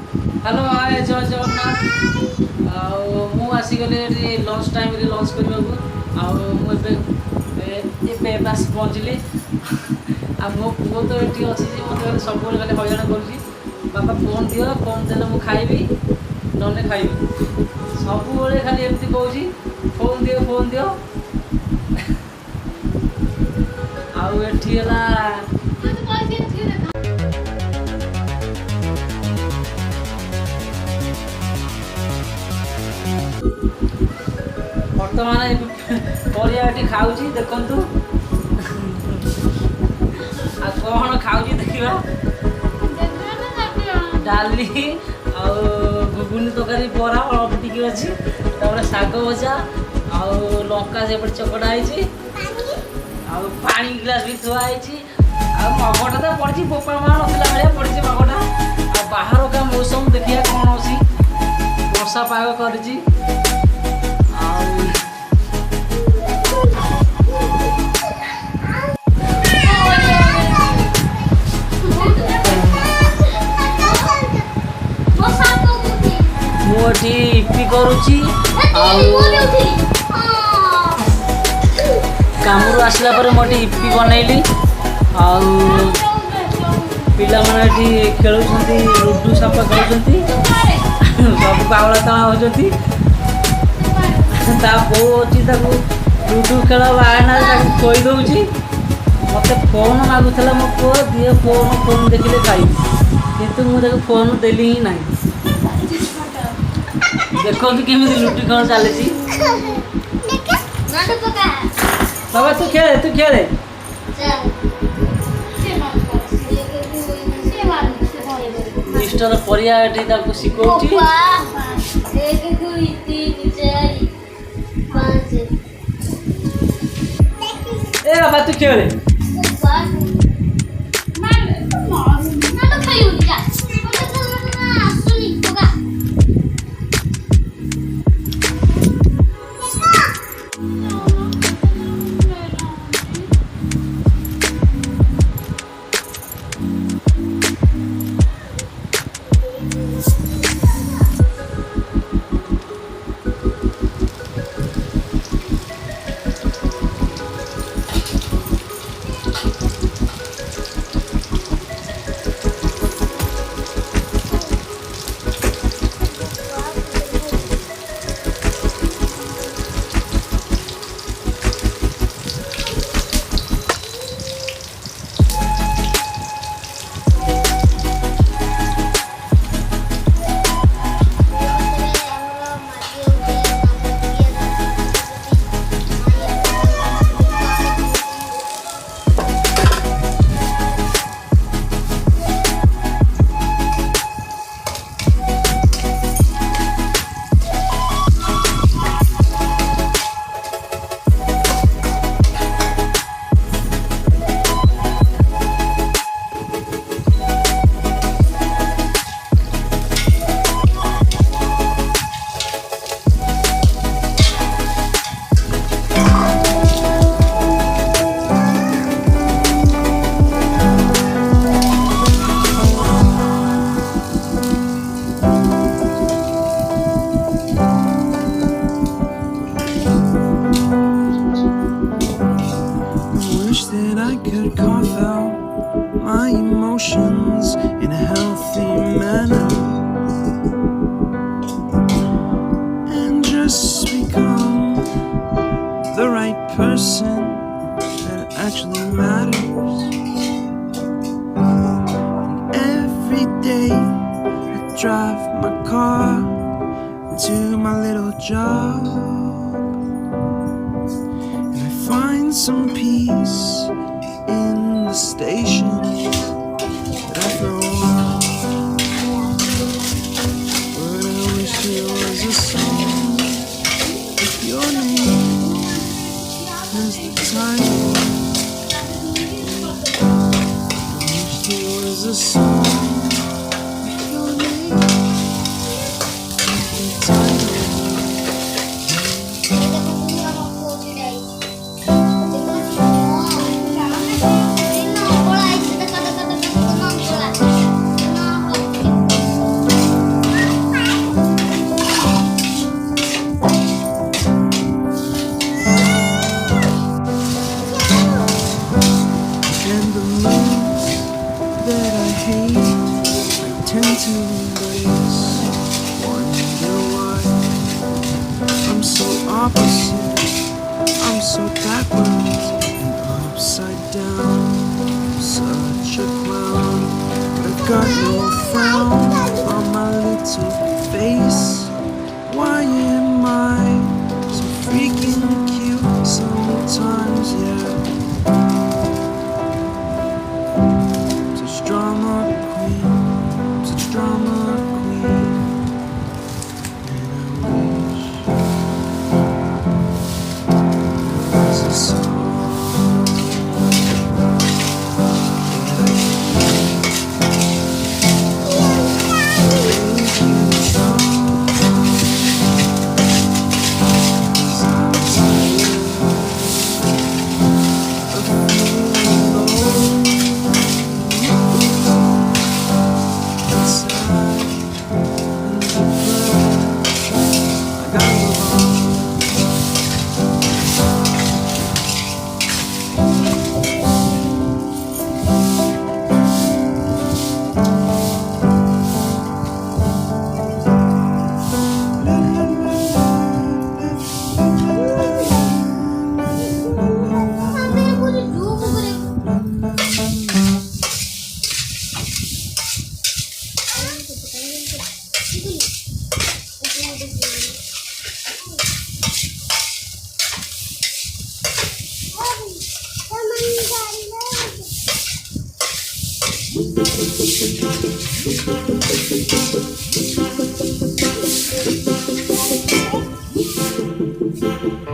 Hello hi जय Jagannath आसीगली lunch time lunch करने मुझे आस पहुँचली आ मो पुओ तो ये अच्छी मतलब सब खाली हईराण कर बापा फोन दियो फोन देने मुझे खाइबी ना खाइबी सब खाली एमती कौच फोन दियो आउ एठी बर्तमान परिया खाऊँ देखु आ कौन खाऊँ देखा डाली आुगुनी तरकारी बरा अल्प टी अच्छी शाग भजा आउ लंका से चकटा है पानी ग्लास भी थुआई मगटा तो पड़ी बोपा माँ नसला भाया पड़ी मगटा आ बाहर का मौसम देखिए कौन अच्छी वर्षा पाग कर मुझे इपी करुच्ची कामरू आसला पर मोटे इपी बनैली पिला माने खेल लुडू सापा खेल सब पावला तला होती बो अच्छी लुडू खेल बाहना खोई दौर मत फोन मागुला मो पु दिए फोन फोन देखिले खाई कितु मुझे फोन देली ही ना देखो केमी लुटी खेल चली बाबा तू खेले मिस्टर परिया शिखौची ए बाबा तू खेले In a healthy manner and just become the right person that actually matters. And every day I drive my car to my little job and I find some peace in the station. to embrace. Wonder why I'm so opposite. I'm so backwards and upside down. Such a clown, but I've got no frown on my little face. Why am I so freaking cute sometimes? Yeah, such drama queen, such drama queen. And I wish there was a song that I could make you strong.